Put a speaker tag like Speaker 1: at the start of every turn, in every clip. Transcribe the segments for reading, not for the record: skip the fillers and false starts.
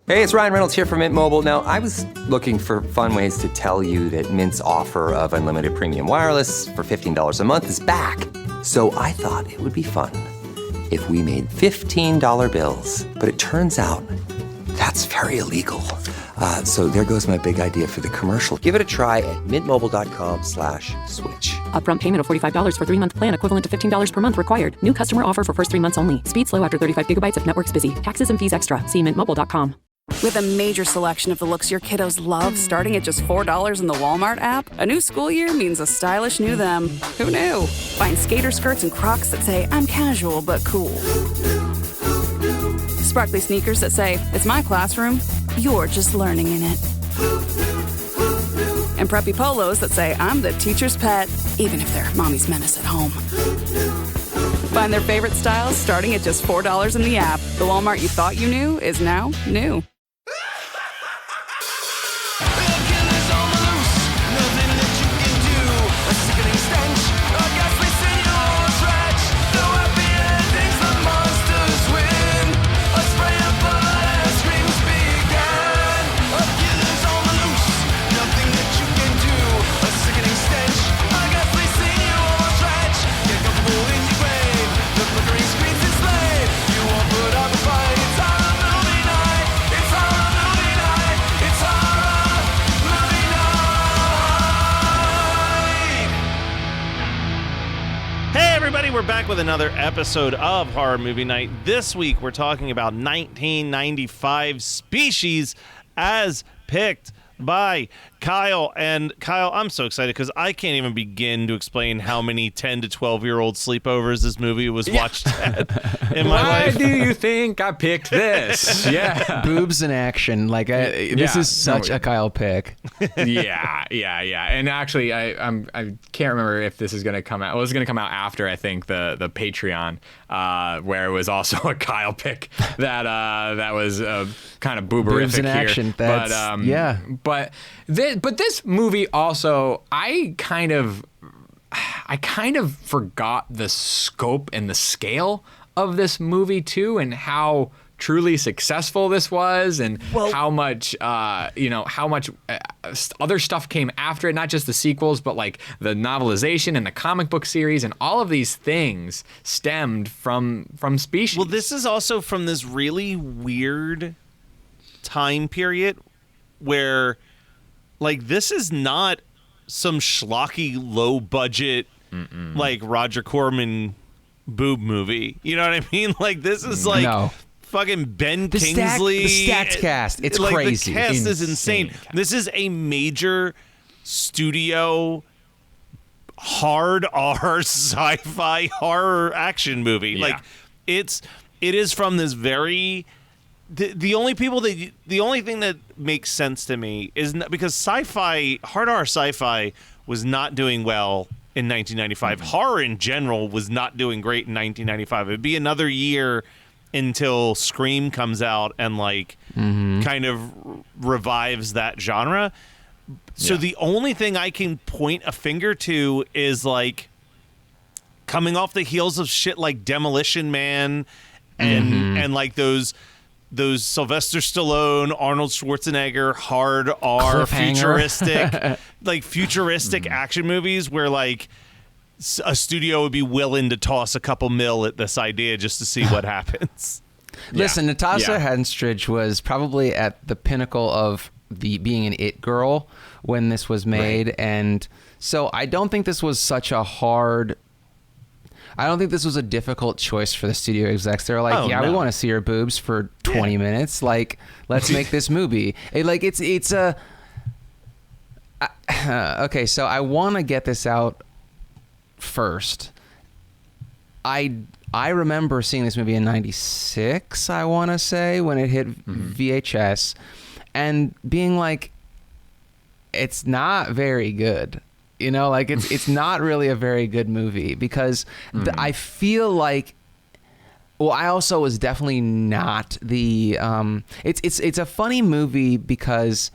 Speaker 1: Hey, it's Ryan Reynolds here from Mint Mobile. Now, I was looking for fun ways to tell you that Mint's offer of unlimited premium wireless for $15 a month is back. So I thought it would be fun if we made $15 bills. But it turns out that's very illegal. So there goes my big idea for the commercial. Give it a try at mintmobile.com/switch.
Speaker 2: Upfront payment of $45 for 3-month plan, equivalent to $15 per month required. New customer offer for first 3 months only. Speed slow after 35 gigabytes if network's busy. Taxes and fees extra. See mintmobile.com.
Speaker 3: With a major selection of the looks your kiddos love, starting at just $4 in the Walmart app, a new school year means a stylish new them. Who knew? Find skater skirts and Crocs that say, I'm casual but cool. Sparkly sneakers that say, it's my classroom, you're just learning in it. And preppy polos that say, I'm the teacher's pet, even if they're mommy's menace at home. Find their favorite styles starting at just $4 in the app. The Walmart you thought you knew is now new.
Speaker 4: We're back with another episode of Horror Movie Night. This week, we're talking about 1995 Species as picked by Kyle. And Kyle, I'm so excited because I can't even begin to explain how many 10 to 12-year-old sleepovers this movie was watched at in my life.
Speaker 5: Why do you think I picked this? Yeah.
Speaker 6: Boobs in action. Like, this is such a Kyle pick.
Speaker 5: Yeah. And actually, I can't remember if this is going to come out. Well, it's going to come out after, I think, the Patreon, where it was also a Kyle pick that was kind of booberific
Speaker 6: Boobs in action.
Speaker 5: here.
Speaker 6: But
Speaker 5: But this movie also, I kind of forgot the scope and the scale of this movie too, and how truly successful this was, and how much other stuff came after it, not just the sequels, but like the novelization and the comic book series, and all of these things stemmed from Species.
Speaker 4: Well, this is also from this really weird time period where, like, this is not some schlocky, low-budget, like, Roger Corman boob movie. You know what I mean? Like, this is, like, fucking Ben Kingsley.
Speaker 6: The stats cast. It's
Speaker 4: like,
Speaker 6: crazy.
Speaker 4: The cast is insane. This is a major studio, hard R sci-fi horror action movie.
Speaker 5: Yeah.
Speaker 4: Like, it is from this very... The only thing that makes sense to me is not, because sci-fi, hard R sci-fi was not doing well in 1995. Horror in general was not doing great in 1995. It'd be another year until Scream comes out and like kind of revives that genre. So the only thing I can point a finger to is like coming off the heels of shit like Demolition Man and like those Sylvester Stallone, Arnold Schwarzenegger, hard R, futuristic action movies where like a studio would be willing to toss a couple mil at this idea just to see what happens.
Speaker 6: Listen, Natasha Henstridge was probably at the pinnacle of being an it girl when this was made, and so I don't think this was such a hard. I don't think this was a difficult choice for the studio execs. They're like, we want to see her boobs for 20 minutes. Like, let's make this movie. It's a... okay, so I want to get this out first. I remember seeing this movie in 96, I want to say, when it hit VHS, and being like, it's not very good. You know, like it's not really a very good movie because I feel like, well, I also was definitely not the, it's a funny movie because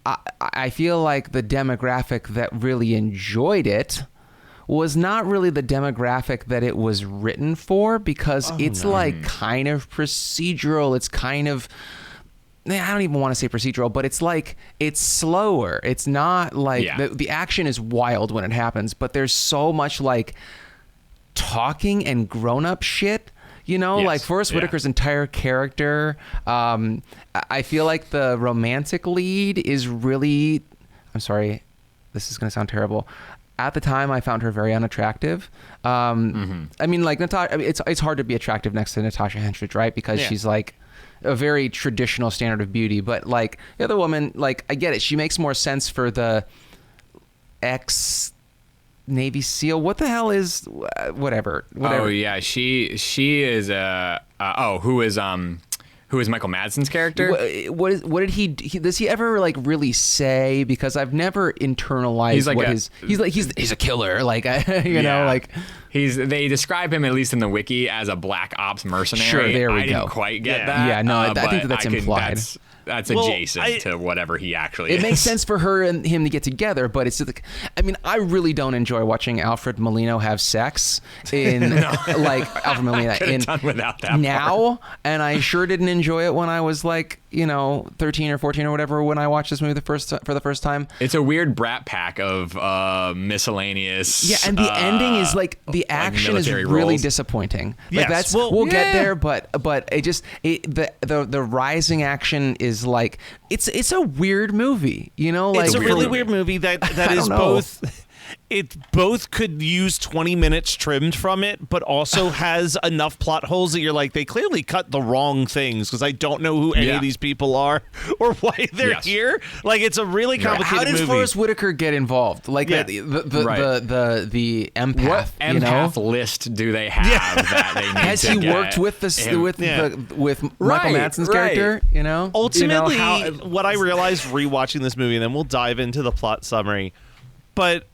Speaker 6: I feel like the demographic that really enjoyed it was not really the demographic that it was written for, because it's like kind of procedural. It's kind of, I don't even want to say procedural, but it's like, it's slower. It's not like, the action is wild when it happens, but there's so much like talking and grown-up shit. Like Forrest Whitaker's entire character. I feel like the romantic lead is really, I'm sorry, this is going to sound terrible. At the time, I found her very unattractive. I mean, like Natasha, it's hard to be attractive next to Natasha Henstridge, right? Because she's like a very traditional standard of beauty. But like the other woman, like I get it. She makes more sense for the Navy SEAL. What the hell is whatever?
Speaker 5: Oh yeah, she is who is Michael Madsen's character?
Speaker 6: What did he does he ever like really say? Because I've never internalized he's a killer. Like you know, like
Speaker 5: they describe him, at least in the wiki, as a black ops mercenary.
Speaker 6: Sure, there we
Speaker 5: go. I didn't quite get that.
Speaker 6: Yeah, no, I think that's implied.
Speaker 5: That's adjacent to whatever he actually is.
Speaker 6: It makes sense for her and him to get together, but it's like, I mean, I really don't enjoy watching Alfred Molina have sex in like Alfred Molina in
Speaker 5: done without that
Speaker 6: now,
Speaker 5: part.
Speaker 6: And I sure didn't enjoy it when I was like 13 or 14 or whatever when I watched this movie for the first time.
Speaker 5: It's a weird brat pack of miscellaneous.
Speaker 6: Yeah, and the ending is like the action is really disappointing. Like that's we'll get there, but it just the rising action is like it's a weird movie, like
Speaker 4: it's a really weird movie that is both. It both could use 20 minutes trimmed from it, but also has enough plot holes that you're like, they clearly cut the wrong things, because I don't know who any of these people are or why they're here. Like, it's a really complicated movie.
Speaker 6: How did Forrest Whitaker get involved? Like the empath.
Speaker 5: What empath list do they have that they need
Speaker 6: Has
Speaker 5: to
Speaker 6: he
Speaker 5: get
Speaker 6: worked with Michael Madsen's character?
Speaker 4: Ultimately, what I realized rewatching this movie, and then we'll dive into the plot summary, but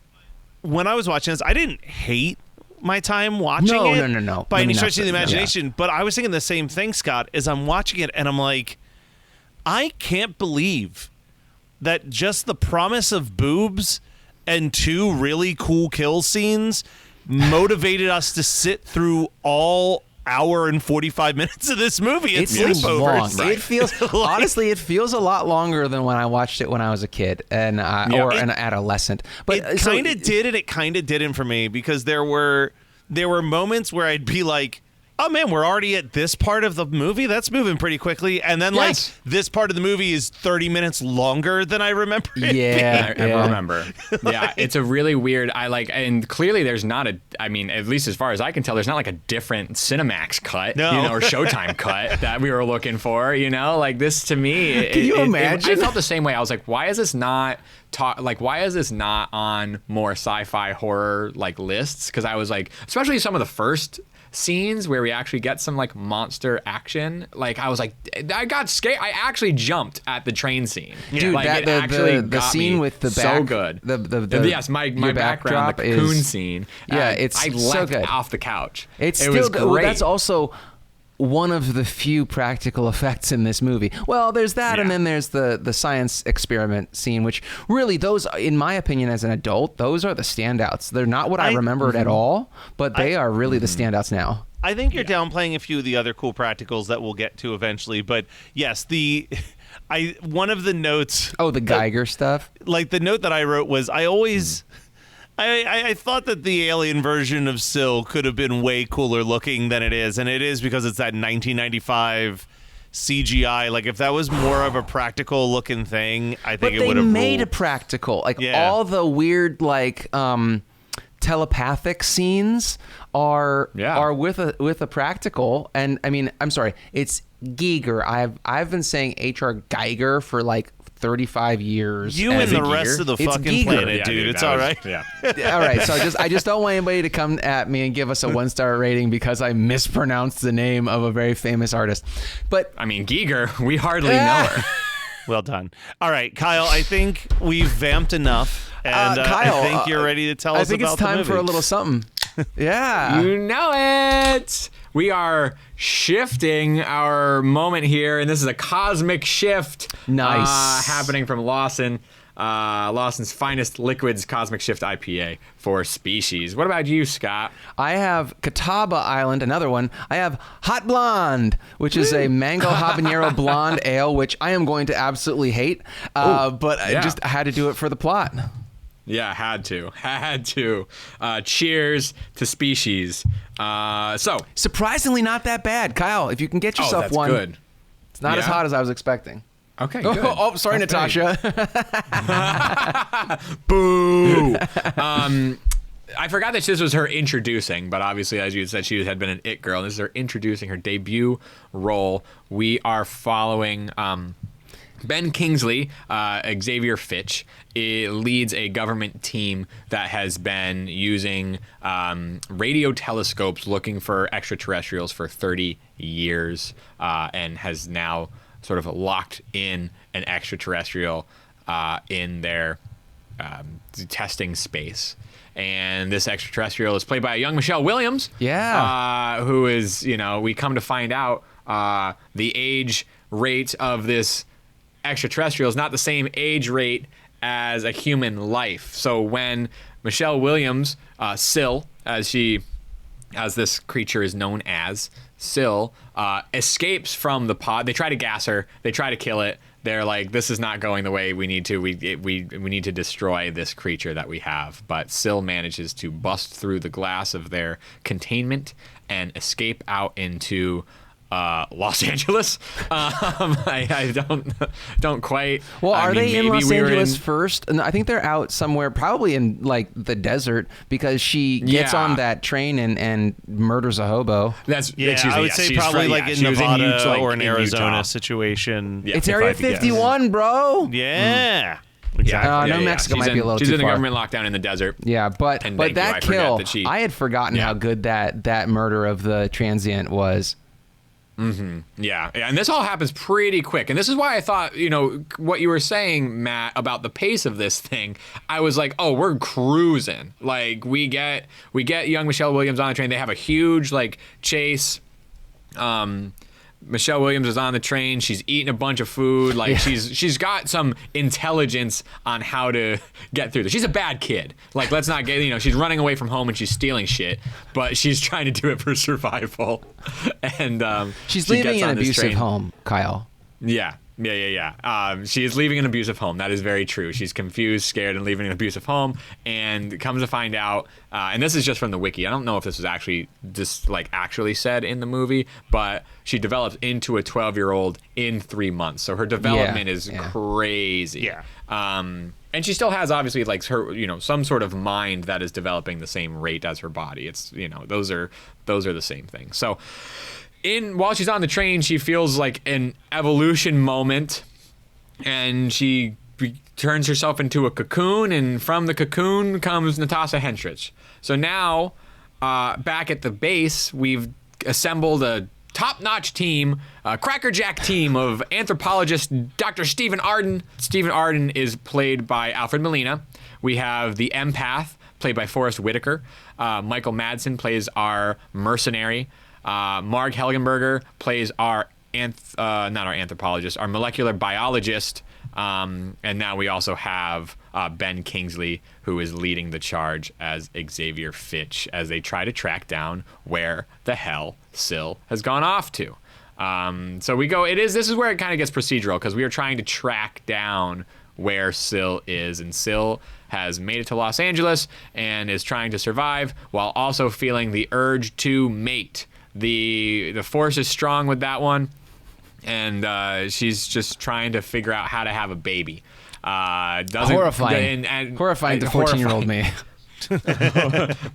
Speaker 4: when I was watching this, I didn't hate my time watching it.
Speaker 6: No.
Speaker 4: By any stretch of the imagination. But I was thinking the same thing, Scott, as I'm watching it, and I'm like, I can't believe that just the promise of boobs and 2 really cool kill scenes motivated us to sit through all hour and 45 minutes of this movie. It's sleepovers.
Speaker 6: Long. It feels honestly, it feels a lot longer than when I watched it when I was a kid and or an adolescent. But
Speaker 4: it kind of did, and it kind of didn't for me, because there were moments where I'd be like, oh man, we're already at this part of the movie. That's moving pretty quickly. And then like this part of the movie is 30 minutes longer than I remember.
Speaker 5: I remember. Yeah, it's a really weird. And clearly there's not I mean, at least as far as I can tell, there's not like a different Cinemax cut, or Showtime cut that we were looking for. Like this to me.
Speaker 6: Can you imagine?
Speaker 5: I felt the same way. I was like, why is this not? Why is this not on more sci-fi horror like lists? Because I was like, especially some of the first scenes where we actually get some like monster action, like I was like, I got scared. I actually jumped at the train scene.
Speaker 6: Dude,
Speaker 5: like,
Speaker 6: the scene with the back,
Speaker 5: so good. Yes, my background, the cocoon scene.
Speaker 6: Yeah, it's
Speaker 5: I
Speaker 6: so
Speaker 5: left
Speaker 6: good.
Speaker 5: off the couch.
Speaker 6: It
Speaker 5: was
Speaker 6: still
Speaker 5: great.
Speaker 6: Well, that's also one of the few practical effects in this movie. Well, there's that, and then there's the science experiment scene, which really, those, in my opinion, as an adult, those are the standouts. They're not what I remembered at all, but they are really the standouts now.
Speaker 4: I think you're downplaying a few of the other cool practicals that we'll get to eventually, but yes, one of the notes.
Speaker 6: Oh, the Geiger stuff.
Speaker 4: Like the note that I wrote was, I thought that the alien version of Syl could have been way cooler looking than it is, and it is because it's that 1995 CGI. Like, if that was more of a practical looking thing, I think it would have.
Speaker 6: But they made
Speaker 4: ruled.
Speaker 6: it practical. Like all the weird like telepathic scenes are with a practical. And I mean, I'm sorry, it's Giger. I've been saying H.R. Geiger for like 35 years.
Speaker 4: You and the rest of the fucking planet, dude. It's all right.
Speaker 5: Yeah.
Speaker 6: All right. So I just don't want anybody to come at me and give us a 1-star rating because I mispronounced the name of a very famous artist. But
Speaker 5: I mean, Giger, we hardly know her.
Speaker 4: Well done. All right, Kyle, I think we've vamped enough. And
Speaker 6: Kyle,
Speaker 4: I think you're ready to tell us about the movie.
Speaker 6: I think it's time for a little something. Yeah.
Speaker 5: You know it. We are shifting our moment here, and this is a cosmic shift.
Speaker 6: Nice.
Speaker 5: Happening from Lawson. Lawson's Finest Liquids Cosmic Shift IPA for Species. What about you, Scott?
Speaker 6: I have Catawba Island, another one. I have Hot Blonde, which is a mango habanero blonde ale, which I am going to absolutely hate, but I had to do it for the plot.
Speaker 5: Yeah, had to. Cheers to Species.
Speaker 6: Surprisingly not that bad. Kyle, if you can get yourself
Speaker 5: that's
Speaker 6: one.
Speaker 5: good.
Speaker 6: It's not as hot as I was expecting.
Speaker 5: Okay, good.
Speaker 6: Sorry,
Speaker 5: That's
Speaker 6: Natasha.
Speaker 5: Boo. I forgot that this was her introducing, but obviously, as you said, she had been an it girl. This is her introducing her debut role. We are following Ben Kingsley, Xavier Fitch. It leads a government team that has been using radio telescopes looking for extraterrestrials for 30 years and has now sort of locked in an extraterrestrial in their testing space. And this extraterrestrial is played by a young Michelle Williams.
Speaker 6: Yeah.
Speaker 5: Who is, we come to find out the age rate of this extraterrestrial is not the same age rate as a human life. So when Michelle Williams, Syl, as this creature is known as, Syl, escapes from the pod. They try to gas her. They try to kill it. They're like, this is not going the way we need to. We need to destroy this creature that we have. But Syl manages to bust through the glass of their containment and escape out into Los Angeles. I don't quite.
Speaker 6: Well, are they in Los Angeles
Speaker 5: in
Speaker 6: first? And I think they're out somewhere, probably in like the desert, because she gets on that train and murders a hobo.
Speaker 4: I would say probably like in Nevada or an Arizona situation.
Speaker 5: Yeah,
Speaker 6: it's Area 51, bro.
Speaker 4: Yeah.
Speaker 5: Exactly.
Speaker 6: New Mexico might be a little too far.
Speaker 5: She's in a government lockdown in the desert.
Speaker 6: Yeah, but that kill, I had forgotten how good that murder of the transient was.
Speaker 5: Mm-hmm. Yeah, and this all happens pretty quick, and this is why I thought, what you were saying, Matt, about the pace of this thing. I was like, oh, we're cruising. Like we get young Michelle Williams on the train. They have a huge chase. Michelle Williams is on the train. She's eating a bunch of food. She's got some intelligence on how to get through this. She's a bad kid. Let's not get, she's running away from home and she's stealing shit, but she's trying to do it for survival. And
Speaker 6: she's leaving an abusive home, Kyle.
Speaker 5: Yeah. She is leaving an abusive home. That is very true. She's confused, scared, and leaving an abusive home. And comes to find out, and this is just from the wiki. I don't know if this was actually actually said in the movie, but she develops into a 12-year-old in 3 months. So her development is crazy.
Speaker 4: Yeah.
Speaker 5: And she still has obviously her, some sort of mind that is developing the same rate as her body. It's, those are the same thing. So. While she's on the train, she feels like an evolution moment, and she turns herself into a cocoon, and from the cocoon comes Natasha Henstridge. So now, back at the base, we've assembled a top-notch team, a crackerjack team of anthropologist Dr. Stephen Arden. Stephen Arden is played by Alfred Molina. We have the empath, played by Forrest Whitaker. Michael Madsen plays our mercenary. Marg Helgenberger plays our not our anthropologist, our molecular biologist, and now we also have Ben Kingsley, who is leading the charge as Xavier Fitch as they try to track down where the hell Syl has gone off to. So we go. This is where it kind of gets procedural because we are trying to track down where Syl is, and Syl has made it to Los Angeles and is trying to survive while also feeling the urge to mate. The force is strong with that one, and she's just trying to figure out how to have a baby.
Speaker 6: Horrifying to 14-year-old me.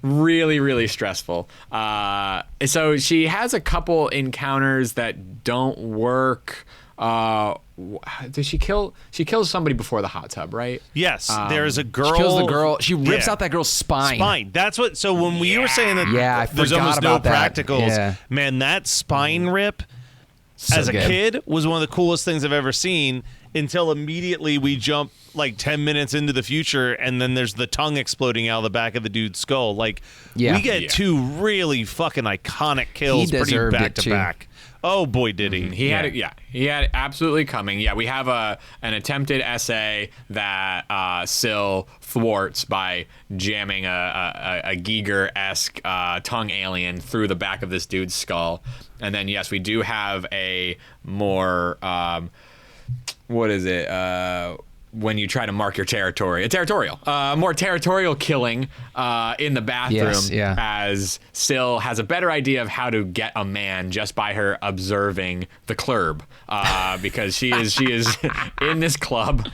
Speaker 5: Really, really stressful. So she has a couple encounters that don't work. Does she kill? She kills somebody before the hot tub, right?
Speaker 4: Yes. There's a girl.
Speaker 6: She kills the girl. She rips out that girl's spine.
Speaker 4: That's what. So when we were saying that there's almost no practicals, man, that spine rip as a kid was one of the coolest things I've ever seen. Until immediately we jump 10 minutes into the future, and then there's the tongue exploding out of the back of the dude's skull. We get two really fucking iconic kills pretty back to back. Oh boy, did he!
Speaker 5: He had it. Yeah, he had it absolutely coming. Yeah, we have an attempted essay that Syl thwarts by jamming a Giger-esque tongue alien through the back of this dude's skull, and then yes, we do have a more what is it? When you try to mark your territory, more territorial killing in the bathroom.
Speaker 6: Yes, yeah.
Speaker 5: As Syl has a better idea of how to get a man just by her observing the club, because she is in this club.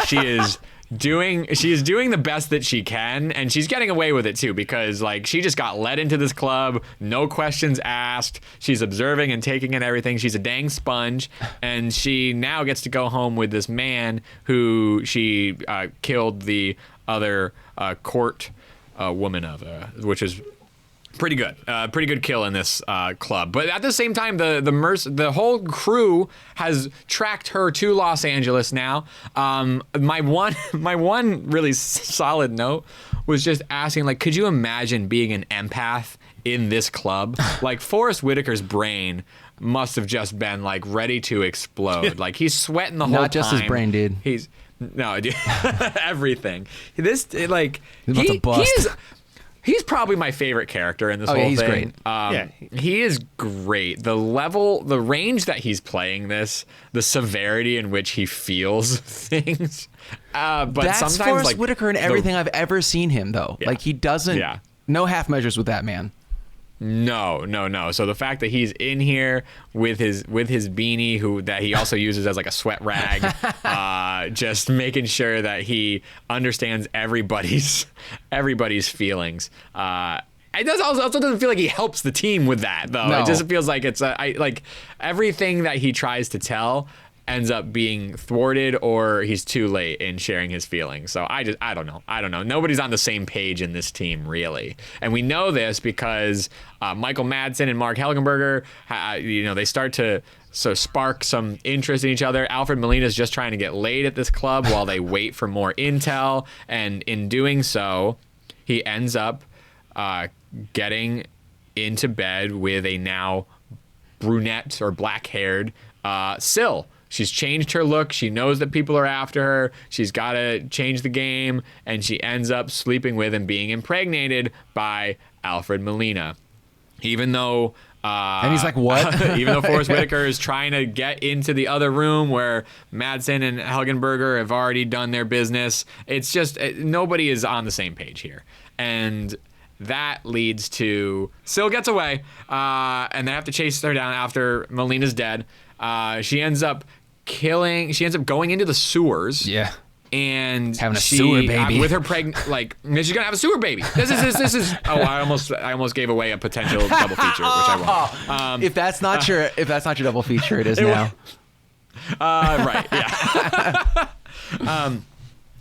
Speaker 5: She is doing the best that she can, and she's getting away with it too, because like she just got led into this club, no questions asked. She's observing and taking in everything. She's a dang sponge, and she now gets to go home with this man who she killed the other court woman of, which is pretty good kill in this club. But at the same time, the whole crew has tracked her to Los Angeles now. My one really solid note was just asking, like, could you imagine being an empath in this club? Like, Forrest Whitaker's brain must have just been like ready to explode. Like, he's sweating the whole time.
Speaker 6: Not just his brain, dude.
Speaker 5: Everything. This like
Speaker 6: He's about to bust.
Speaker 5: He's probably my favorite character in this whole
Speaker 6: he's
Speaker 5: thing.
Speaker 6: great.
Speaker 5: He is great. The range that he's playing this, the severity in which he feels things. But
Speaker 6: That's
Speaker 5: sometimes
Speaker 6: Forrest
Speaker 5: like
Speaker 6: Whitaker in everything I've ever seen him, though.
Speaker 5: Yeah.
Speaker 6: Like, he doesn't.
Speaker 5: Yeah.
Speaker 6: No half measures with that man.
Speaker 5: No. So the fact that he's in here with his beanie, that he also uses as like a sweat rag, just making sure that he understands everybody's feelings. It also doesn't feel like he helps the team with that, though.
Speaker 6: No.
Speaker 5: It just feels like it's like everything that he tries to tell ends up being thwarted, or he's too late in sharing his feelings. So I don't know. Nobody's on the same page in this team, really. And we know this because Michael Madsen and Mark Helgenberger, they start to spark some interest in each other. Alfred Molina's just trying to get laid at this club while they wait for more intel. And in doing so, he ends up getting into bed with a now brunette or black-haired Syl. She's changed her look. She knows that people are after her. She's got to change the game, and she ends up sleeping with and being impregnated by Alfred Molina. Even though...
Speaker 6: And he's like, what?
Speaker 5: Even though Forrest Whitaker is trying to get into the other room where Madsen and Helgenberger have already done their business, it's just nobody is on the same page here. And that leads to Syl gets away, and they have to chase her down after Molina's dead. She ends up going into the sewers.
Speaker 6: Yeah.
Speaker 5: And
Speaker 6: having a sewer baby
Speaker 5: with her pregnant. Like, she's gonna have a sewer baby. This is. Oh, I almost gave away a potential double feature, which I won't.
Speaker 6: If that's not your double feature, it is now.
Speaker 5: Right. Yeah.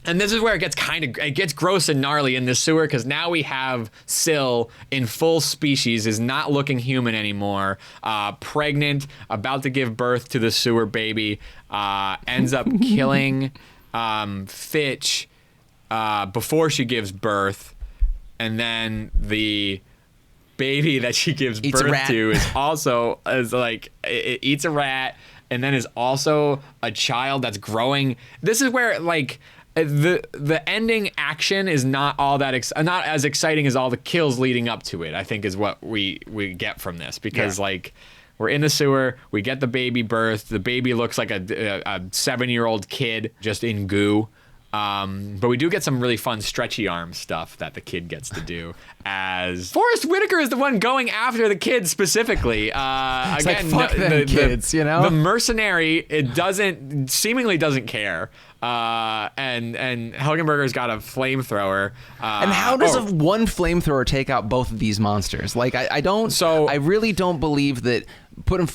Speaker 5: And this is where it gets gross and gnarly in this sewer, because now we have Syl in full species, is not looking human anymore, pregnant, about to give birth to the sewer baby, ends up killing Fitch before she gives birth, and then the baby that she gives birth to it eats a rat, and then is also a child that's growing. This is where like the ending action is not all that not as exciting as all the kills leading up to it, I think, is what we get from this, because like we're in the sewer, we get the baby birth. The baby looks like a 7-year-old kid just in goo. But we do get some really fun stretchy arm stuff that the kid gets to do, as Forrest Whitaker is the one going after the kid specifically.
Speaker 6: It's
Speaker 5: again,
Speaker 6: like, fuck them kids, you know?
Speaker 5: The mercenary, seemingly doesn't care. And Helgenberger's got a flamethrower.
Speaker 6: And how does one flamethrower take out both of these monsters? Like, I really don't believe that putting,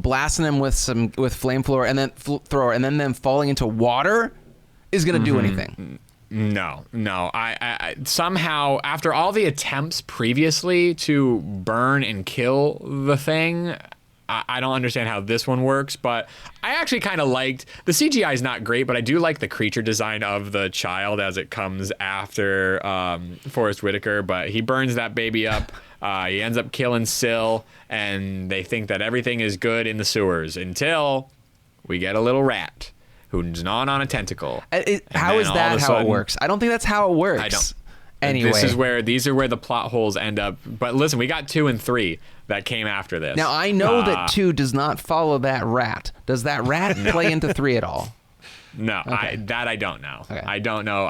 Speaker 6: blasting them with flamethrower and then them falling into water is going to do anything.
Speaker 5: No. I somehow, after all the attempts previously to burn and kill the thing, I don't understand how this one works, but I actually kind of liked the CGI is not great, but I do like the creature design of the child as it comes after Forrest Whitaker. But he burns that baby up. He ends up killing Syl, and they think that everything is good in the sewers until we get a little rat who's gnawing on a tentacle.
Speaker 6: How is that how it works? I don't think that's how it works.
Speaker 5: I don't.
Speaker 6: Anyway,
Speaker 5: these are where the plot holes end up. But listen, we got 2 and 3 that came after this.
Speaker 6: Now I know that 2 does not follow that rat. Does that rat play into 3 at all?
Speaker 5: No,
Speaker 6: Okay.
Speaker 5: I don't know.
Speaker 6: Okay.
Speaker 5: I don't know.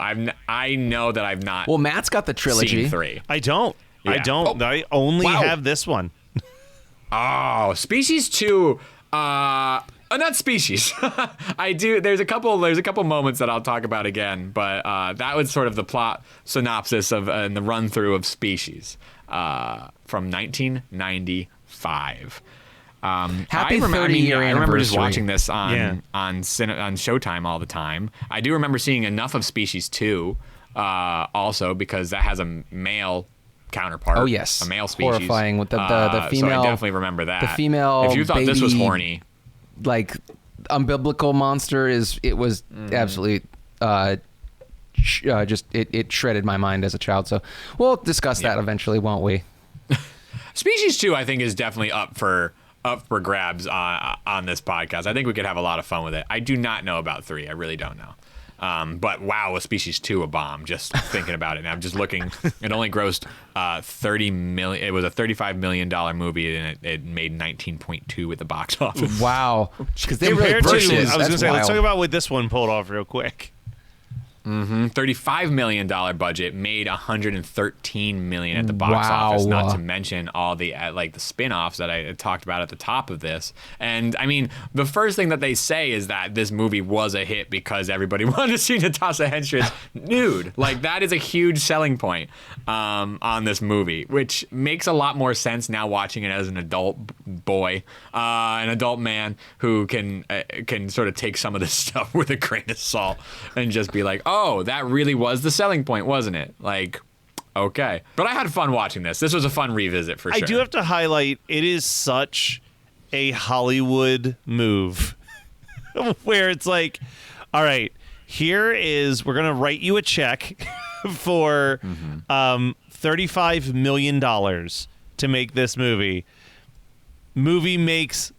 Speaker 5: I know that I've not.
Speaker 6: Well, Matt's got the trilogy.
Speaker 5: Seen 3.
Speaker 4: I don't.
Speaker 5: Yeah.
Speaker 4: I don't. I only have this one.
Speaker 5: Oh, Species 2. Not Species. I do. There's a couple moments that I'll talk about again, but that was sort of the plot synopsis of and the run through of Species from 1995.
Speaker 6: Happy 30-year
Speaker 5: I remember just
Speaker 6: anniversary.
Speaker 5: watching this on Showtime all the time. I do remember seeing enough of Species 2 also because that has a male counterpart.
Speaker 6: Oh yes,
Speaker 5: a male species.
Speaker 6: Horrifying with the female.
Speaker 5: So I definitely remember that.
Speaker 6: The female.
Speaker 5: If you thought this was
Speaker 6: baby,
Speaker 5: horny,
Speaker 6: like umbilical monster it was absolutely just it shredded my mind as a child. So we'll discuss that eventually, won't we?
Speaker 5: Species 2, I think, is definitely up for grabs on this podcast. I think we could have a lot of fun with it. I do not know about 3. I really don't know. But wow, was Species 2 a bomb? Just thinking about it now. I'm just looking. It only grossed $30 million. It was a $35 million movie, and it made 19.2 at the box office.
Speaker 6: Wow, because they really
Speaker 4: Compared to,
Speaker 6: versus,
Speaker 4: I was going to
Speaker 6: that's
Speaker 4: say, let's
Speaker 6: wild.
Speaker 4: talk about what this one pulled off real quick.
Speaker 5: $35 million budget made $113 million at the box
Speaker 6: Wow.
Speaker 5: office. Not to mention all the the spin-offs that I talked about at the top of this. And I mean, the first thing that they say is that this movie was a hit because everybody wanted to see Natasha Henstridge nude. Like that is a huge selling point on this movie, which makes a lot more sense now watching it as an adult boy, an adult man who can sort of take some of this stuff with a grain of salt and just be like, oh, that really was the selling point, wasn't it? Like, okay. But I had fun watching this. This was a fun revisit for sure.
Speaker 4: I do have to highlight, it is such a Hollywood move where it's like, all right, we're going to write you a check for $35 million to make this movie. Movie makes,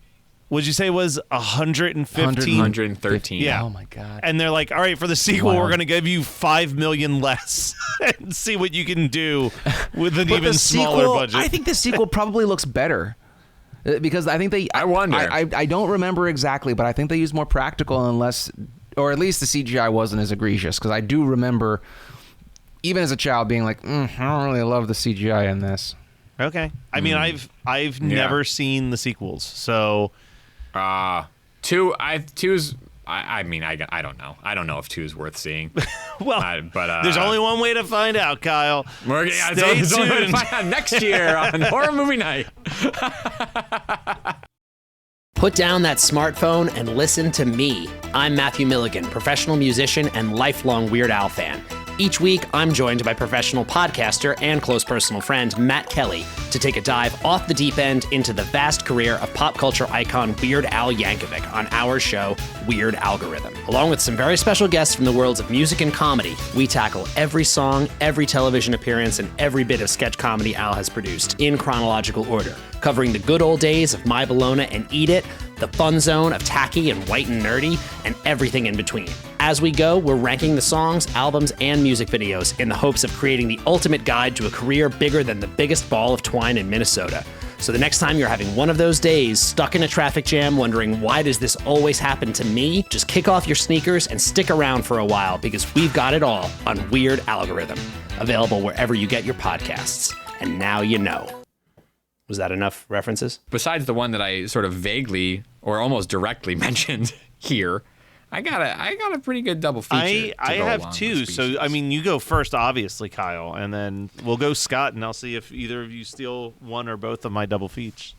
Speaker 4: what'd you say was 115?
Speaker 5: 113.
Speaker 4: Yeah.
Speaker 6: Oh my god.
Speaker 4: And they're like, all right, for the sequel,
Speaker 6: Wow.
Speaker 4: we're going to give you $5 million less and see what you can do with an
Speaker 6: But
Speaker 4: even
Speaker 6: the
Speaker 4: smaller
Speaker 6: sequel,
Speaker 4: budget.
Speaker 6: I think the sequel probably looks better. Because I think they.
Speaker 5: I wonder.
Speaker 6: I don't remember exactly, but I think they used more practical and less, or at least the CGI wasn't as egregious. Because I do remember, even as a child, being like, I don't really love the CGI in this.
Speaker 4: Okay. I mean, I've never seen the sequels, so
Speaker 5: 2's. I mean, I don't know. I don't know if 2 is worth seeing.
Speaker 4: well,
Speaker 5: but
Speaker 4: there's only one way to find out, Kyle. Stay
Speaker 5: it's only
Speaker 4: tuned.
Speaker 5: find out next year on Horror Movie Night.
Speaker 7: Put down that smartphone and listen to me. I'm Matthew Milligan, professional musician and lifelong Weird Al fan. Each week, I'm joined by professional podcaster and close personal friend Matt Kelly to take a dive off the deep end into the vast career of pop culture icon Weird Al Yankovic on our show, Weird Algorithm. Along with some very special guests from the worlds of music and comedy, we tackle every song, every television appearance, and every bit of sketch comedy Al has produced in chronological order, covering the good old days of My Bologna and Eat It, the fun zone of tacky and white and nerdy, and everything in between. As we go, we're ranking the songs, albums, and music videos in the hopes of creating the ultimate guide to a career bigger than the biggest ball of twine in Minnesota. So the next time you're having one of those days, stuck in a traffic jam, wondering why does this always happen to me, just kick off your sneakers and stick around for a while because we've got it all on Weird Algorithm, available wherever you get your podcasts. And now you know. Was that enough references?
Speaker 5: Besides the one that I sort of vaguely or almost directly mentioned here, I got a pretty good double feature.
Speaker 4: I
Speaker 5: to go
Speaker 4: have
Speaker 5: along
Speaker 4: two.
Speaker 5: with
Speaker 4: So, I mean, you go first, obviously, Kyle, and then we'll go Scott, and I'll see if either of you steal one or both of my double feats.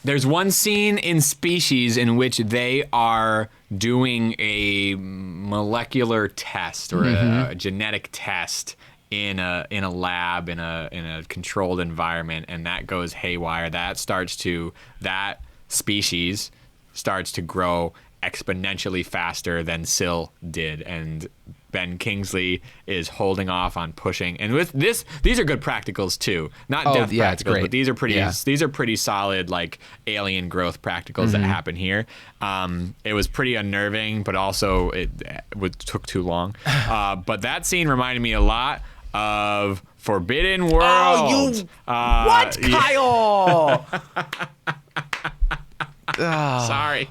Speaker 5: There's one scene in Species in which they are doing a molecular test or a genetic test in a lab in a controlled environment, and that goes haywire. That species starts to grow exponentially faster than Syl did, and Ben Kingsley is holding off on pushing. And with this, these are good practicals too, not death practicals,
Speaker 6: it's great.
Speaker 5: but these are pretty solid, like alien growth practicals that happen here. It was pretty unnerving, but also it took too long. But that scene reminded me a lot of Forbidden World.
Speaker 7: Oh, what, Kyle?
Speaker 5: Sorry.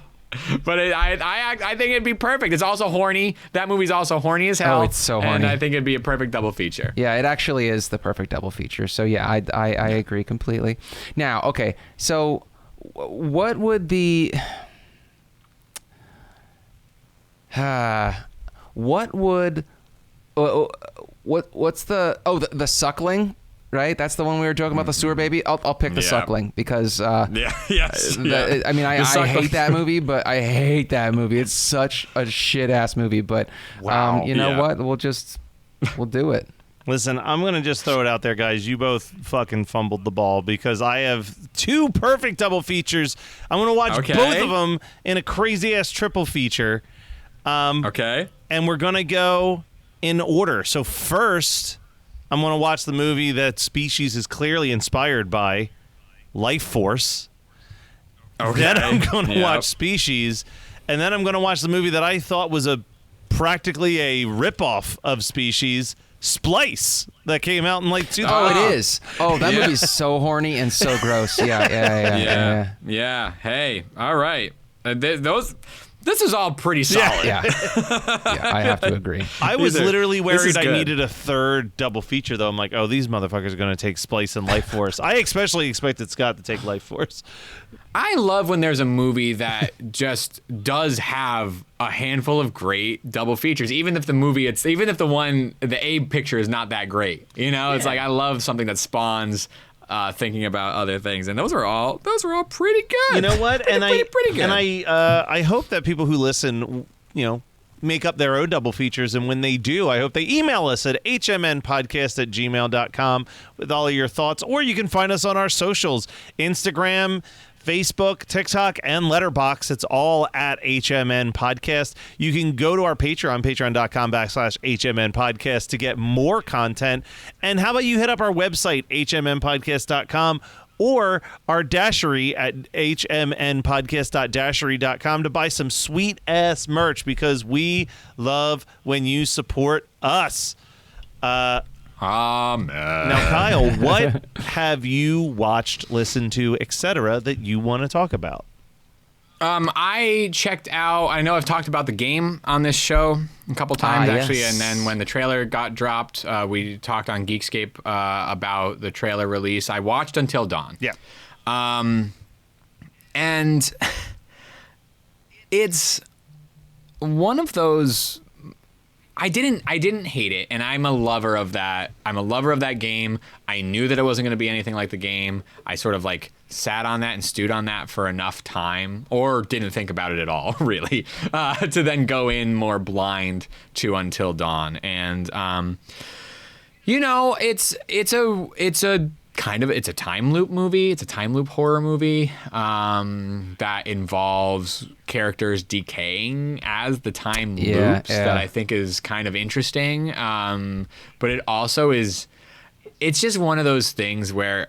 Speaker 5: But I think it'd be perfect. It's also horny. That movie's also horny as hell.
Speaker 6: Oh, it's so horny.
Speaker 5: And I think it'd be a perfect double feature.
Speaker 6: Yeah, it actually is the perfect double feature. So yeah, I agree completely. Now, okay, so what would the what's the suckling? Right, that's the one we were joking about, the sewer baby. I'll pick the suckling because I mean I hate that movie, but I hate that movie. It's such a shit ass movie. But you know what? We'll do it.
Speaker 4: Listen, I'm going to just throw it out there, guys. You both fucking fumbled the ball because I have two perfect double features. I'm going to watch both of them in a crazy-ass triple feature.
Speaker 5: Okay.
Speaker 4: And we're going to go in order. So first, I'm going to watch the movie that Species is clearly inspired by, Life Force.
Speaker 5: Okay.
Speaker 4: Then I'm going to watch Species. And then I'm going to watch the movie that I thought was practically a ripoff of Species, Splice, that came out in like 2000.
Speaker 6: Oh, it is. Oh, that movie's so horny and so gross. Yeah.
Speaker 5: Hey, all right. This is all pretty solid.
Speaker 6: Yeah, I have to agree.
Speaker 4: I was literally worried I needed a third double feature, though. I'm like, oh, these motherfuckers are going to take Splice and Life Force. I especially expected Scott to take Life Force.
Speaker 5: I love when there's a movie that just does have a handful of great double features, even if the A picture is not that great. You know, it's like I love something that spawns thinking about other things, and those are all pretty good.
Speaker 4: You know what?
Speaker 5: pretty good.
Speaker 4: And I hope that people who listen, make up their own double features, and when they do, I hope they email us at hmnpodcast@gmail.com with all of your thoughts, or you can find us on our socials, Instagram, Facebook, TikTok, and Letterboxd. It's all at HMN Podcast. You can go to our Patreon, patreon.com/HMN Podcast to get more content. And how about you hit up our website, hmnpodcast.com, or our dashery at hmnpodcast.dashery.com to buy some sweet-ass merch, because we love when you support us.
Speaker 5: Amen.
Speaker 4: Now, Kyle, what have you watched, listened to, etc., that you want to talk about?
Speaker 5: I checked out. I know I've talked about the game on this show a couple times actually,
Speaker 6: yes.
Speaker 5: and then when the trailer got dropped, we talked on Geekscape about the trailer release. I watched Until Dawn.
Speaker 4: Yeah.
Speaker 5: And it's one of those. I didn't hate it, and I'm a lover of that. I'm a lover of that game. I knew that it wasn't going to be anything like the game. I sort of like sat on that and stewed on that for enough time, or didn't think about it at all, really, to then go in more blind to Until Dawn. And it's a time loop movie. It's a time loop horror movie that involves characters decaying as the time loops. That I think is kind of interesting. But it also is, it's just one of those things where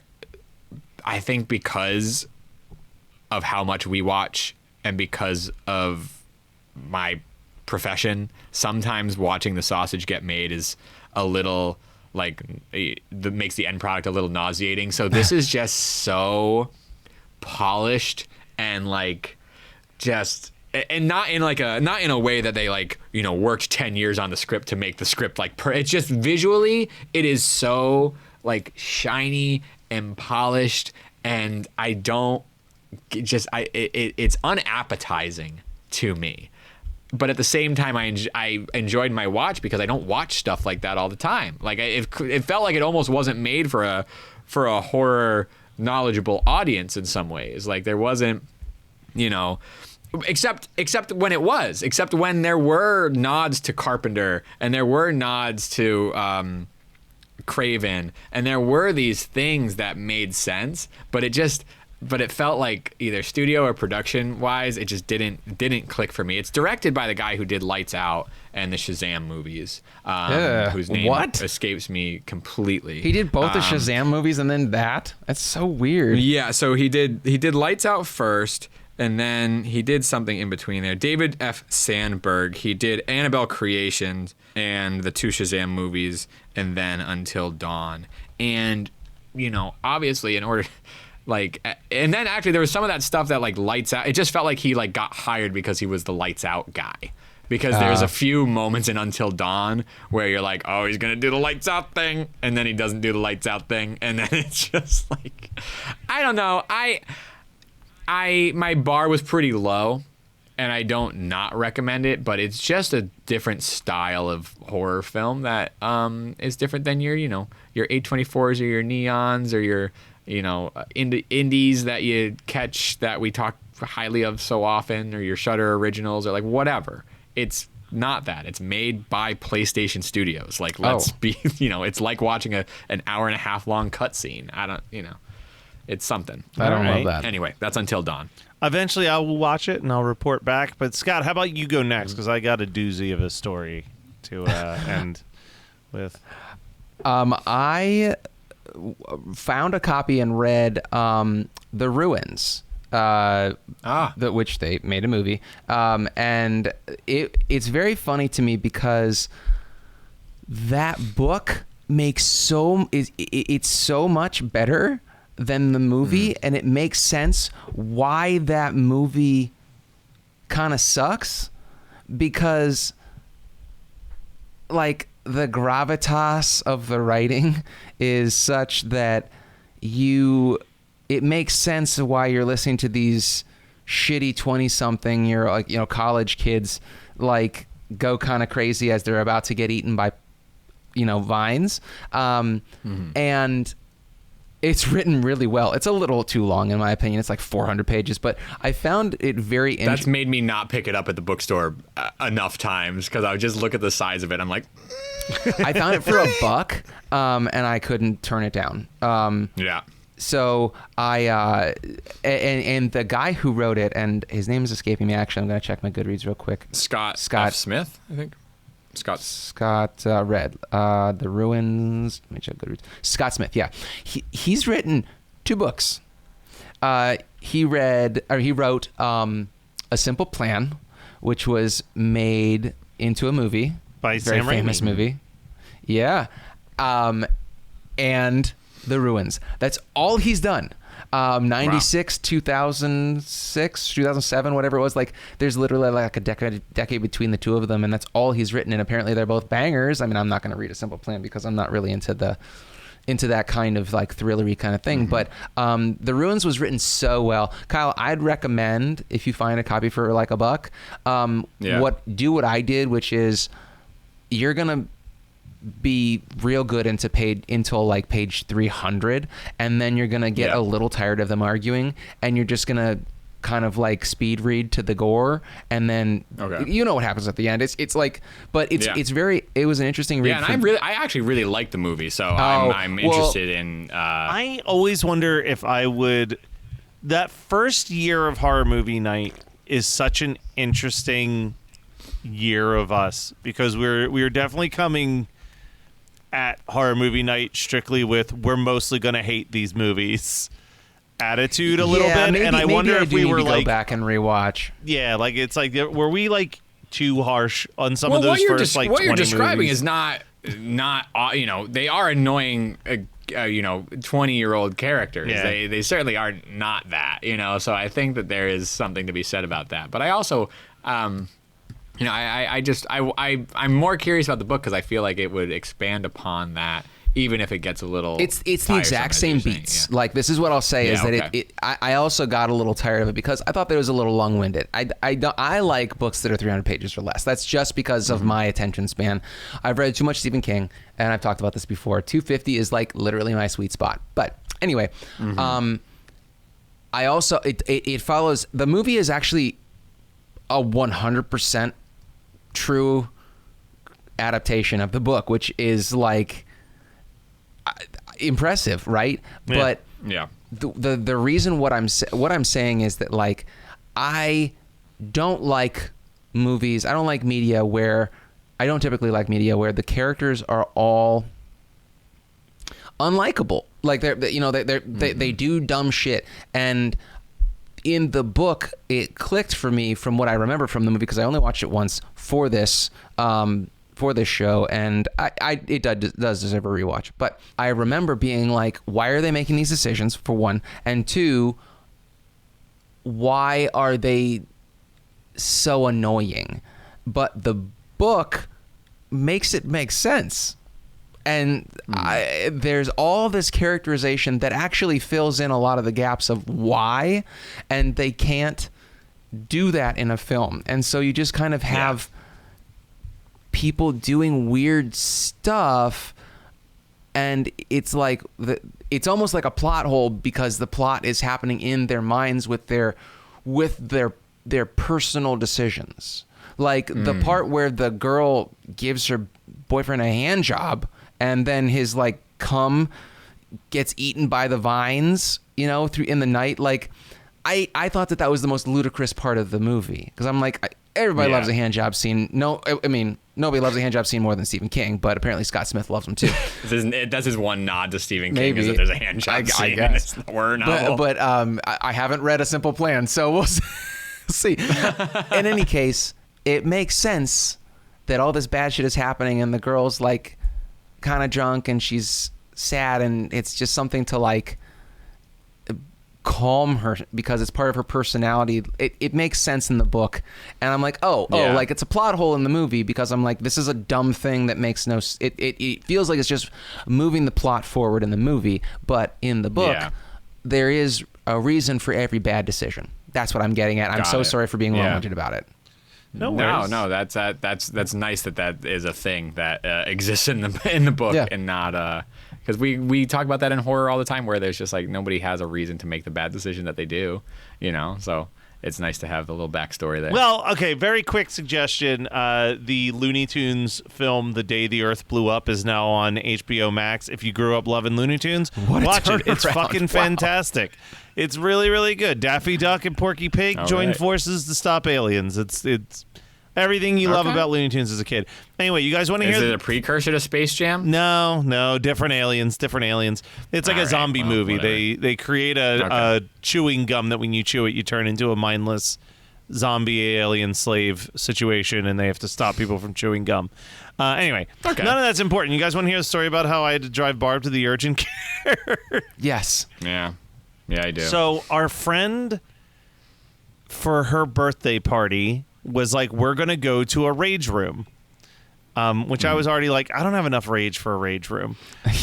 Speaker 5: I think because of how much we watch and because of my profession, sometimes watching the sausage get made is a little that makes the end product a little nauseating. So this is just so polished and and not in a way that they worked 10 years on the script to make the script it's just visually it is so shiny and polished, and it's unappetizing to me. But at the same time, I enjoyed my watch because I don't watch stuff like that all the time. It felt like it almost wasn't made for a horror knowledgeable audience in some ways. There wasn't, except when there were nods to Carpenter and there were nods to Craven, and there were these things that made sense, but it felt like either studio or production wise, it just didn't click for me. It's directed by the guy who did Lights Out and the Shazam movies, whose name escapes me completely.
Speaker 6: He did both the Shazam movies and then that? That's so weird.
Speaker 5: Yeah, so he did Lights Out first, and then he did something in between there. David F. Sandberg, he did Annabelle Creations and the 2 Shazam movies, and then Until Dawn. And, obviously in order... and then actually there was some of that stuff that Lights Out. It just felt like he got hired because he was the Lights Out guy. Because there's a few moments in Until Dawn where you're like, oh, he's gonna do the Lights Out thing, and then he doesn't do the Lights Out thing, and then it's just I don't know. My bar was pretty low, and I don't not recommend it, but it's just a different style of horror film that is different than your A24s or your Neons or your indies that you catch that we talk highly of so often, or your Shudder originals, or whatever. It's not that. It's made by PlayStation Studios. Let's be, it's like watching an hour and a half long cutscene. It's something.
Speaker 6: I don't love that.
Speaker 5: Anyway, that's Until Dawn.
Speaker 4: Eventually, I will watch it and I'll report back. But Scott, how about you go next? Because I got a doozy of a story to end with.
Speaker 6: I found a copy and read The Ruins, which they made a movie, and it's very funny to me because that book makes it's so much better than the movie, and it makes sense why that movie kind of sucks, because the gravitas of the writing is such that it makes sense why you're listening to these shitty 20-something college kids go kind of crazy as they're about to get eaten by vines, and it's written really well. It's a little too long in my opinion. It's 400 pages, but I found it very interesting.
Speaker 5: That's made me not pick it up at the bookstore enough times, because I would just look at the size of it. I'm like,
Speaker 6: I found it for $1, and I couldn't turn it down.
Speaker 5: Yeah.
Speaker 6: So I and the guy who wrote it, and his name is escaping me. Actually, I'm gonna check my Goodreads real quick.
Speaker 5: Scott F. Smith, I think.
Speaker 6: Scott read The Ruins. Let me check Goodreads. Scott Smith. Yeah, he's written 2 books. He wrote A Simple Plan, which was made into a movie.
Speaker 4: By
Speaker 6: very
Speaker 4: Sam
Speaker 6: famous
Speaker 4: Raimi.
Speaker 6: movie. Yeah. And The Ruins. That's all he's done. 96, 2006, 2007, whatever it was. There's literally a decade between the two of them, and that's all he's written. And apparently they're both bangers. I mean, I'm not going to read A Simple Plan because I'm not really into that kind of thrillery kind of thing. But The Ruins was written so well. Kyle, I'd recommend, if you find a copy for $1, do what I did, which is you're gonna be real good until page 300, and then you're gonna get a little tired of them arguing, and you're just gonna kind of speed read to the gore, and then you know what happens at the end. It was an interesting read.
Speaker 5: Yeah, and I actually really like the movie, so I'm interested in.
Speaker 4: I always wonder if I would. That first year of horror movie night is such an interesting year of us, because we're definitely coming at horror movie night strictly with we're mostly gonna hate these movies attitude a little bit,
Speaker 6: maybe,
Speaker 4: and I wonder if we were
Speaker 6: go back and rewatch.
Speaker 4: Yeah, it's were we too harsh on some of those first
Speaker 5: what
Speaker 4: 20
Speaker 5: you're describing
Speaker 4: movies?
Speaker 5: is not they are annoying 20-year-old characters.
Speaker 4: Yeah.
Speaker 5: They certainly are not that, so I think that there is something to be said about that. But I also I'm more curious about the book because I feel like it would expand upon that, even if it gets a little.
Speaker 6: It's the exact same beats. Yeah. This is what I'll say is that I also got a little tired of it because I thought that it was a little long-winded. I like books that are 300 pages or less. That's just because of my attention span. I've read too much Stephen King, and I've talked about this before. 250 is literally my sweet spot. But anyway, I also it follows. The movie is actually a 100% true adaptation of the book, which is impressive, right?
Speaker 4: Yeah.
Speaker 6: But
Speaker 5: Yeah.
Speaker 6: the reason what I'm saying is that like I don't like movies. I don't like media where I don't typically like media where the characters are all unlikable. Like they do dumb shit. And in the book, it clicked for me from what I remember from the movie, because I only watched it once for this show, and it does deserve a rewatch. But I remember being like, why are they making these decisions, for one, and two, why are they so annoying? But the book makes it make sense. And there's all this characterization that actually fills in a lot of the gaps of why, and they can't do that in a film. And so you just kind of have people doing weird stuff, and it's like it's almost like a plot hole, because the plot is happening in their minds with their personal decisions. Like the part where the girl gives her boyfriend a hand job, and then his like cum gets eaten by the vines, through in the night. Like I thought that was the most ludicrous part of the movie, because I'm like, everybody loves a hand job scene. No, I mean, nobody loves a hand job scene more than Stephen King, but apparently Scott Smith loves them too.
Speaker 5: That's his one nod to Stephen King,
Speaker 6: Maybe.
Speaker 5: is that there's a hand job scene in this horror novel.
Speaker 6: But I haven't read A Simple Plan, so we'll see. In any case, it makes sense that all this bad shit is happening, and the girl's like kind of drunk and she's sad, and it's just something to like calm her, because it's part of her personality. It makes sense in the book, and I'm like, like it's a plot hole in the movie, because I'm like, this is a dumb thing that makes no. It feels like it's just moving the plot forward in the movie, but in the book, there is a reason for every bad decision. That's what I'm getting at. I'm so sorry for being long-winded about it.
Speaker 5: No, that's nice that is a thing that exists in the book, and not because we talk about that in horror all the time, where there's just like nobody has a reason to make the bad decision that they do, So it's nice to have the little backstory there.
Speaker 4: Well, okay, very quick suggestion. The Looney Tunes film The Day the Earth Blew Up is now on HBO Max. If you grew up loving Looney Tunes, watch it. It's fucking fantastic. It's really, really good. Daffy Duck and Porky Pig join forces to stop aliens. It's everything you love about Looney Tunes as a kid. Anyway, you guys want to hear?
Speaker 5: Is it a precursor to Space Jam?
Speaker 4: No, different aliens. It's like a zombie movie.
Speaker 5: Whatever.
Speaker 4: They create a chewing gum that when you chew it, you turn into a mindless zombie alien slave situation, and they have to stop people from chewing gum. Anyway, none of that's important. You guys want to hear a story about how I had to drive Barb to the urgent care?
Speaker 6: Yes.
Speaker 5: Yeah, I do.
Speaker 4: So our friend, for her birthday party, was like, we're going to go to a rage room, which I was already like, I don't have enough rage for a rage room.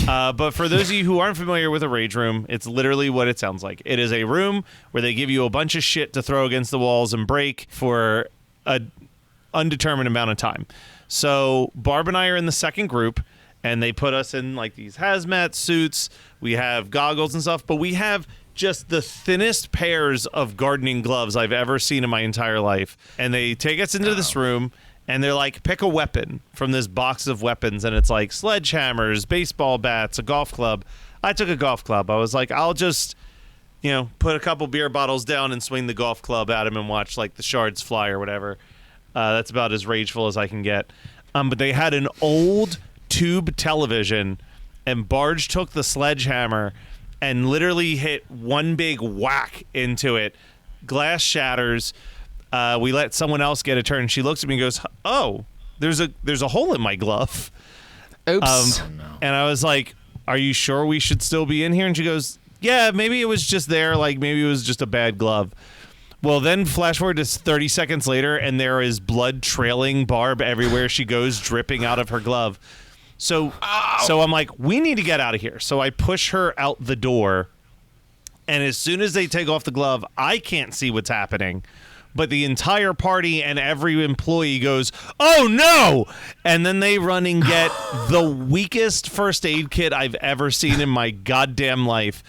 Speaker 4: But for those of you who aren't familiar with a rage room, it's literally what it sounds like. It is a room where they give you a bunch of shit to throw against the walls and break for an undetermined amount of time. So Barb and I are in the second group, and they put us in like these hazmat suits. We have goggles and stuff, but we have just the thinnest pairs of gardening gloves I've ever seen in my entire life. And they take us into this room, and they're like, pick a weapon from this box of weapons. And it's like sledgehammers, baseball bats, a golf club. I took a golf club. I was like, I'll just, put a couple beer bottles down and swing the golf club at him and watch like the shards fly or whatever. That's about as rageful as I can get. But they had an old tube television, and Barge took the sledgehammer and literally hit one big whack into it. Glass shatters. We let someone else get a turn. She looks at me and goes, "Oh, there's a hole in my glove."
Speaker 6: Oops.
Speaker 4: And I was like, "Are you sure we should still be in here?" And she goes, "Yeah, maybe it was just there. Like maybe it was just a bad glove." Well, then flash forward to 30 seconds later, and there is blood trailing Barb everywhere she goes, dripping out of her glove. So I'm like, we need to get out of here. So I push her out the door, and as soon as they take off the glove, I can't see what's happening. But the entire party and every employee goes, "Oh, no!" And then they run and get the weakest first aid kit I've ever seen in my goddamn life.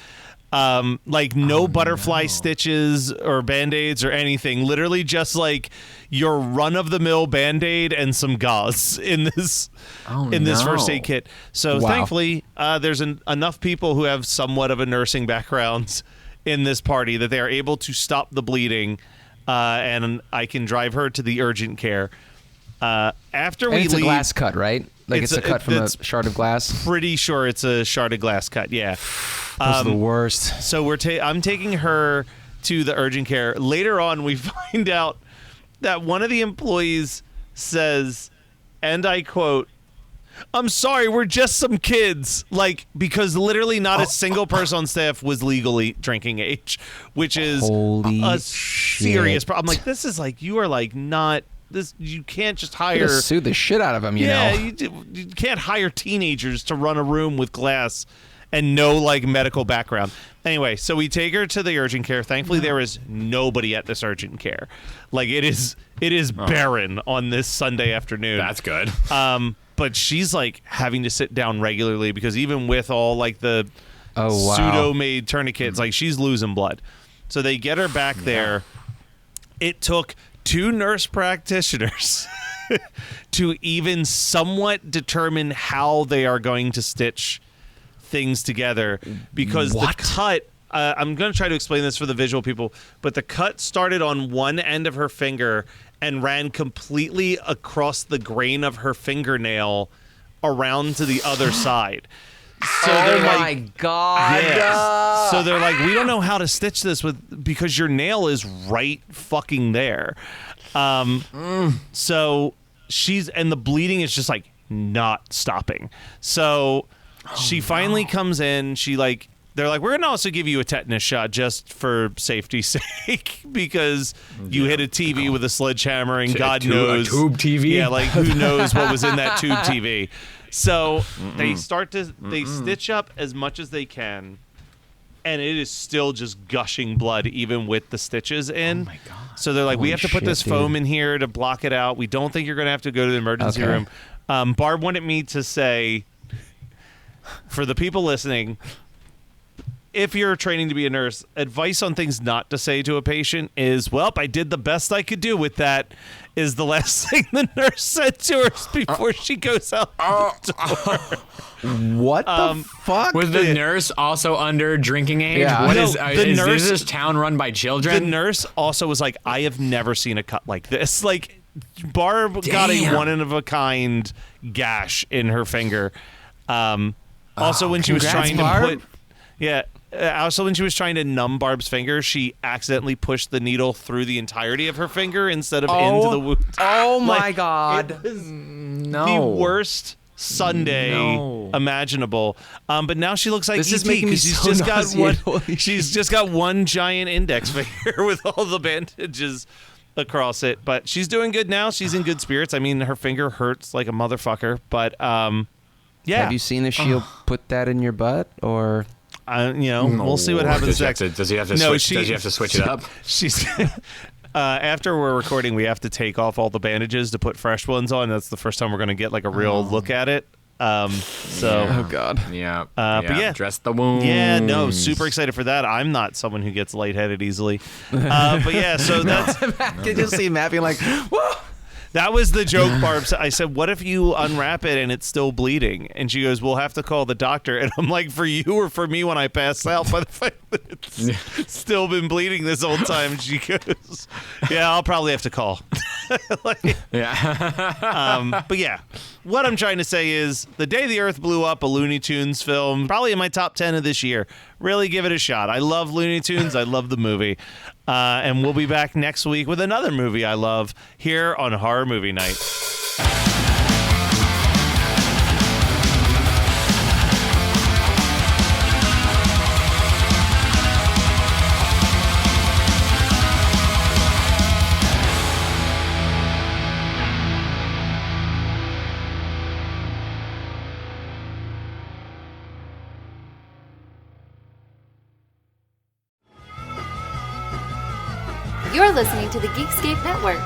Speaker 4: Like no butterfly stitches or Band-Aids or anything. Literally just like your run-of-the-mill Band-Aid and some gauze in this first aid kit. So thankfully, there's enough people who have somewhat of a nursing background in this party that they are able to stop the bleeding, and I can drive her to the urgent care. After we
Speaker 6: it's
Speaker 4: leave,
Speaker 6: a glass cut, right? Like it's a cut from a shard of glass.
Speaker 4: Pretty sure it's a shard of glass cut. Yeah,
Speaker 6: Those are the worst.
Speaker 4: so I'm taking her to the urgent care. Later on, we find out that one of the employees says, and I quote, "I'm sorry, we're just some kids." Like, because literally not a single person on staff was legally drinking age, which is a serious problem. Like, this is like, you are like not this. You can't just hire.
Speaker 6: Sue the shit out of them, you know.
Speaker 4: You can't hire teenagers to run a room with glass and no like medical background. Anyway, so we take her to the urgent care. Thankfully, there is nobody at this urgent care. Like it is barren on this Sunday afternoon.
Speaker 5: That's good.
Speaker 4: But she's like having to sit down regularly because even with all like the
Speaker 6: wow.
Speaker 4: pseudo-made tourniquets, like she's losing blood. So they get her back there. It took 2 nurse practitioners to even somewhat determine how they are going to stitch things together because the cut, I'm going to try to explain this for the visual people, but the cut started on one end of her finger and ran completely across the grain of her fingernail around to the other side. So
Speaker 6: oh my God.
Speaker 4: Yes. So they're like, we don't know how to stitch this because your nail is right fucking there. So and the bleeding is just like not stopping. So she finally comes in. They're like, we're going to also give you a tetanus shot just for safety's sake because you hit a TV with a sledgehammer and God knows.
Speaker 5: A tube TV?
Speaker 4: Yeah, like who knows what was in that tube TV. So they stitch up as much as they can, and it is still just gushing blood even with the stitches in. Oh my God. So they're like, we have to put this foam in here to block it out. We don't think you're going to have to go to the emergency room. Barb wanted me to say, for the people listening, if you're training to be a nurse, advice on things not to say to a patient is, well, I did the best I could do with that, is the last thing the nurse said to her before she goes out the door.
Speaker 6: What the fuck?
Speaker 5: Was the nurse also under drinking age?
Speaker 6: Yeah.
Speaker 5: What
Speaker 6: No,
Speaker 5: is this town run by children?
Speaker 4: The nurse also was like, I have never seen a cut like this. Like, Barb got a one-of-a-kind gash in her finger. Also, when she was trying to put... Yeah. Also, when she was trying to numb Barb's finger, she accidentally pushed the needle through the entirety of her finger instead of into the wound.
Speaker 6: Oh my God!
Speaker 4: It was the worst Sunday imaginable. But now she looks like
Speaker 6: this
Speaker 4: E.T.
Speaker 6: is making me so
Speaker 4: She's just got one giant index finger with all the bandages across it. But she's doing good now. She's in good spirits. I mean, her finger hurts like a motherfucker. But yeah.
Speaker 6: Have you seen if she'll put that in your butt or?
Speaker 4: We'll see what happens next.
Speaker 5: Does he have to switch it up?
Speaker 4: She's after we're recording, we have to take off all the bandages to put fresh ones on. That's the first time we're going to get like a real look at it.
Speaker 6: Oh God.
Speaker 5: Yeah.
Speaker 4: But yeah,
Speaker 5: dress the wound.
Speaker 4: Yeah, no, super excited for that. I'm not someone who gets lightheaded easily. But yeah, so that's.
Speaker 6: Did you see Matt being like, whoa?
Speaker 4: That was the joke, Barb. I said, what if you unwrap it and it's still bleeding? And she goes, we'll have to call the doctor. And I'm like, for you or for me when I pass out by the fact that it's still been bleeding this whole time? And she goes, yeah, I'll probably have to call.
Speaker 5: Yeah.
Speaker 4: But yeah, what I'm trying to say is The Day the Earth Blew Up, a Looney Tunes film, probably in my top 10 of this year. Really give it a shot. I love Looney Tunes. I love the movie. And we'll be back next week with another movie I love here on Horror Movie Night.
Speaker 8: You're listening to the Geekscape Network.